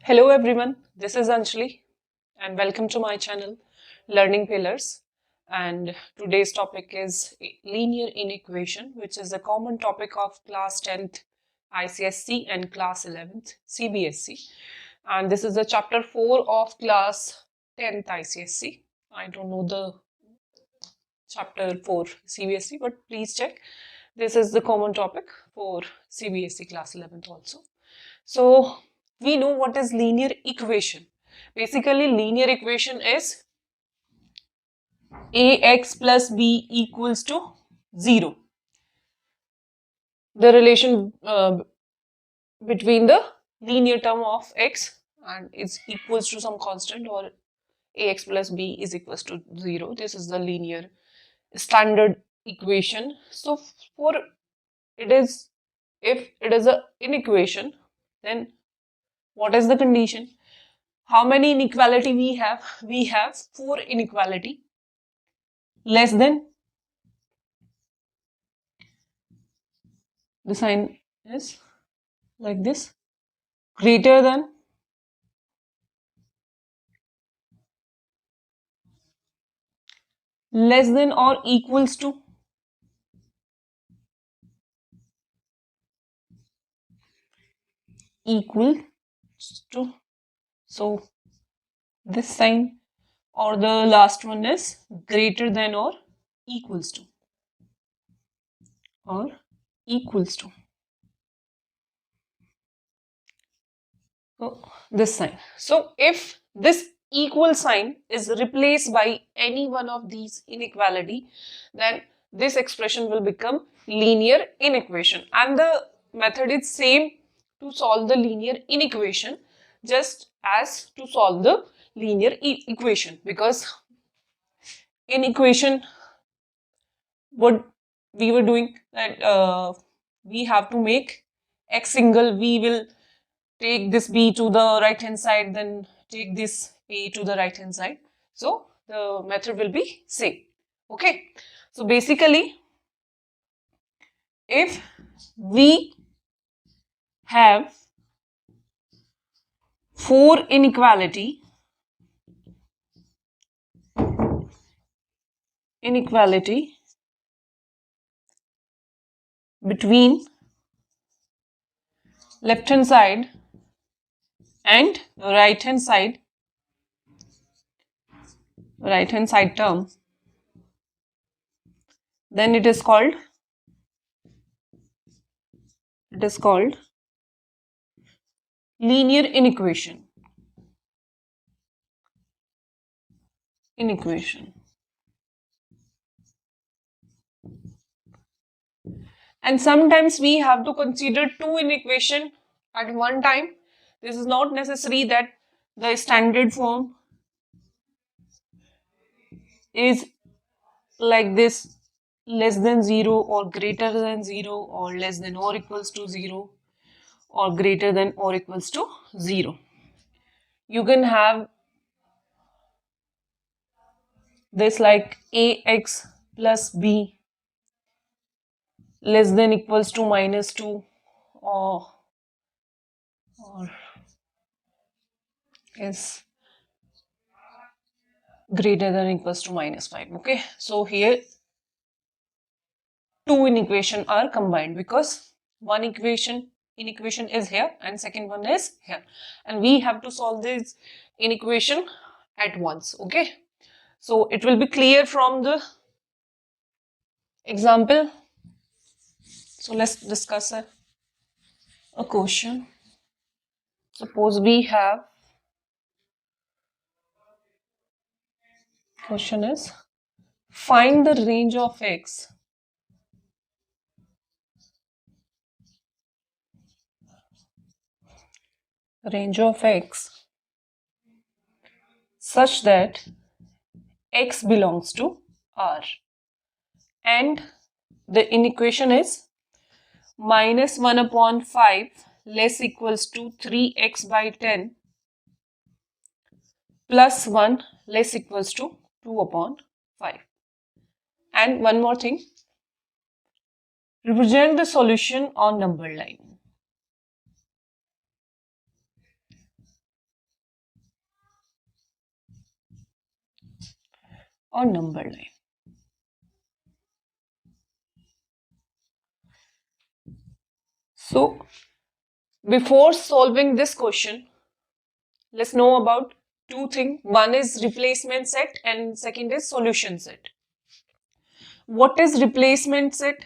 Hello everyone, this is Anjali and welcome to my channel Learning Pillars, and today's topic is linear inequation, which is a common topic of class 10th ICSC and class 11th CBSC, and this is the chapter 4 of class 10th ICSC. I don't know the chapter 4 CBSC, but please check. This is the common topic for CBSC class 11th also. So we know what is linear equation. Basically, linear equation is ax plus b equals to 0. The relation between the linear term of x and it's equals to some constant, or ax plus b is equals to 0. This is the linear standard equation. So for it is, if it is a inequation, then what is the condition? How many inequality we have? We have 4 inequality. Less than, the sign is like this. Greater than, less than or equals to, equal to. So this sign, or the last one is greater than or equals to, or equals to. So this sign. So if this equal sign is replaced by any one of these inequality, then this expression will become linear inequation, and the method is same to solve the linear inequation just as to solve the linear equation, because in equation what we were doing that we have to make x single, we will take this b to the right hand side, then take this a to the right hand side. So the method will be same. Okay. So basically, if we have 4 inequality between left hand side and right hand side term, then it is called linear inequation. And sometimes we have to consider 2 inequation at one time. This is not necessary that the standard form is like this, less than 0 or greater than 0, or less than or equals to 0, or greater than or equals to 0. You can have this like ax plus b less than equals to -2, or is greater than equals to -5. Okay, so here 2 inequation are combined because one inequation is here and second one is here, and we have to solve this inequation at once. Okay, so it will be clear from the example. So let's discuss a question. Suppose we have, question is, find the range of x such that x belongs to R, and the inequation is -1/5 less equals to 3x by 10 plus 1 less equals to 2/5. And one more thing, represent the solution on number line. on number line. So before solving this question, let's know about two things. One is replacement set and second is solution set. What is replacement set?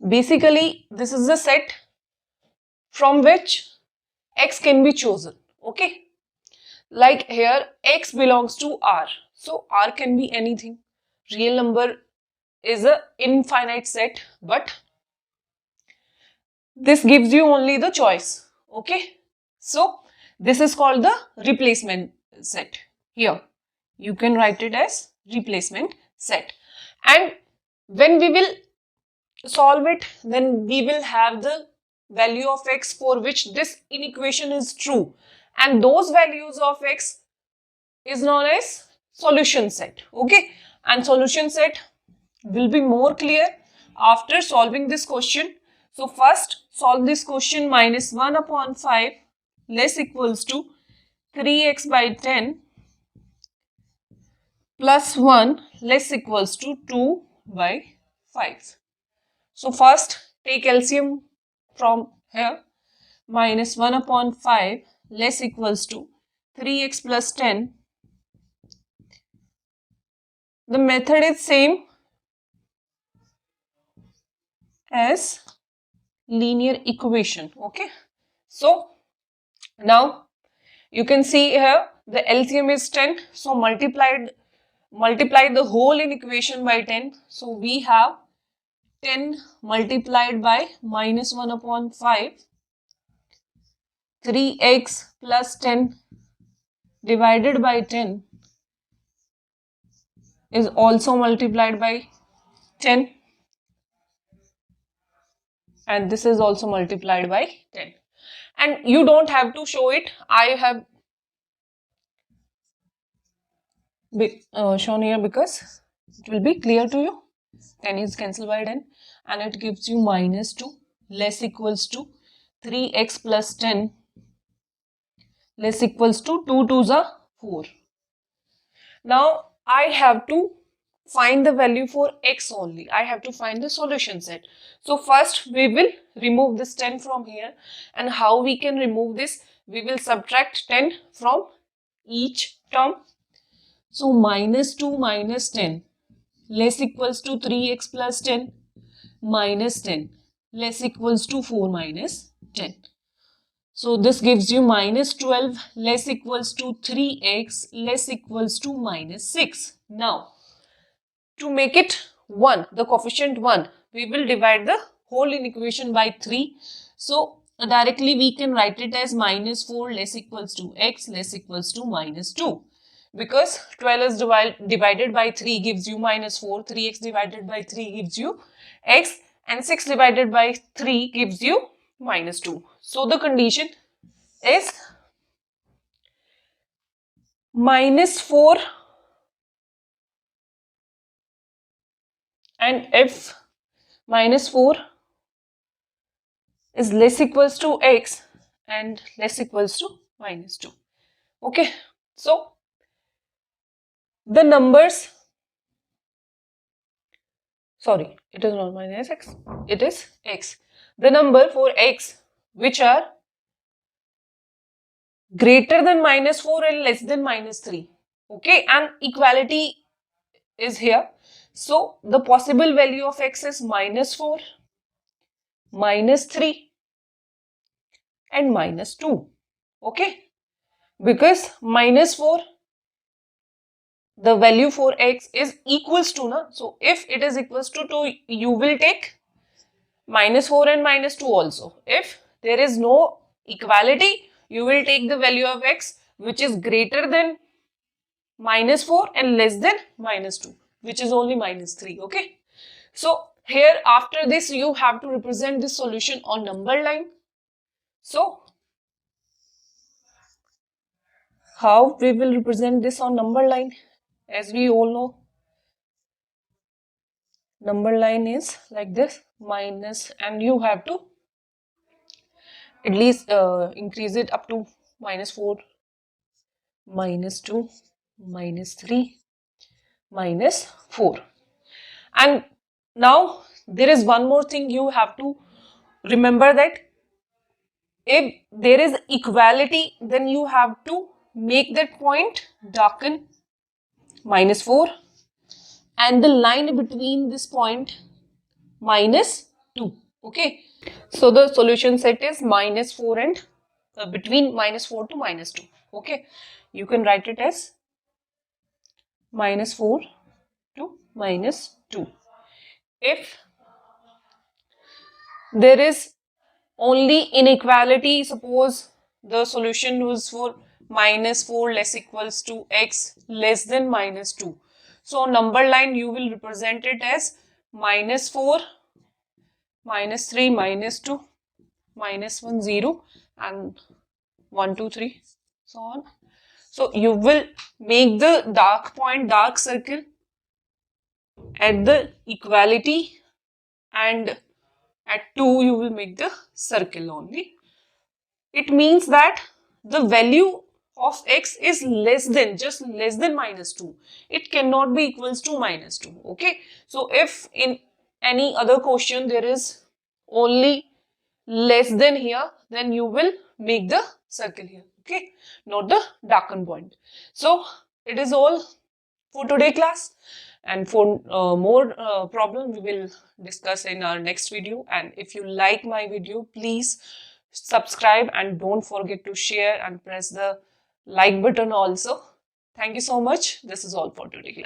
Basically, this is the set from which x can be chosen. Okay. Like here, x belongs to R. So R can be anything. Real number is an infinite set, but this gives you only the choice. Okay. So this is called the replacement set. Here, you can write it as replacement set. And when we will solve it, then we will have the value of x for which this inequation is true. And those values of x is known as solution set. Okay. And solution set will be more clear after solving this question. So first solve this question. Minus 1 upon 5 less equals to 3x by 10 plus 1 less equals to 2 by 5. So first take LCM from here. Minus 1 upon 5 less equals to 3x plus 10. The method is same as linear equation. Okay. So now you can see here the LCM is 10. So multiply the whole in equation by 10. So we have 10 multiplied by minus 1 upon 5. 3x plus 10 divided by 10 is also multiplied by 10. And this is also multiplied by 10. And you don't have to show it. I have shown here because it will be clear to you. 10 is cancelled by 10 and it gives you minus 2 less equals to 3x plus 10 less equals to 2 2s are 4. Now I have to find the value for x only. I have to find the solution set. So first we will remove this 10 from here. And how we can remove this? We will subtract 10 from each term. So minus 2 minus 10 less equals to 3x plus 10 minus 10 less equals to 4 minus 10. So this gives you minus 12 less equals to 3x less equals to minus 6. Now, to make it 1, the coefficient 1, we will divide the whole inequation by 3. So directly we can write it as minus 4 less equals to x less equals to minus 2. Because 12 is divided by 3 gives you minus 4, 3x divided by 3 gives you x, and 6 divided by 3 gives you minus 2. So the condition is minus 4, and if minus 4 is less equals to x and less equals to minus 2. Okay, so the numbers, sorry, it is not minus x, it is x. The number for x which are greater than minus 4 and less than minus 3. Okay, and equality is here. So the possible value of x is minus 4, minus 3 and minus 2. Okay, because minus 4, the value for x is equals to, na? So if it is equals to 2, you will take minus 4 and minus 2 also. If there is no equality, you will take the value of x which is greater than minus 4 and less than minus 2, which is only minus 3. Okay. So here after this you have to represent this solution on number line. So how we will represent this on number line? As we all know, number line is like this, minus, and you have to at least increase it up to minus 4 -2, -3, -4. And now there is one more thing you have to remember, that if there is equality, then you have to make that point darken, -4, and the line between this point -2. Okay, so the solution set is -4 and between -4 to -2. Okay, you can write it as -4 to -2. If there is only inequality, suppose the solution was for -4 less equals to x less than -2. So number line you will represent it as -4, -3, -2, -1, 0, and 1, 2, 3, so on. So you will make the dark point, dark circle at the equality, and at 2 you will make the circle only. It means that the value of x is less than, just less than -2. It cannot be equals to -2. Okay, so if in any other question there is only less than here, then you will make the circle here. Okay, not the darken point. So it is all for today class, and for more problem we will discuss in our next video. And if you like my video, please subscribe and don't forget to share and press the like button also. Thank you so much. This is all for today class.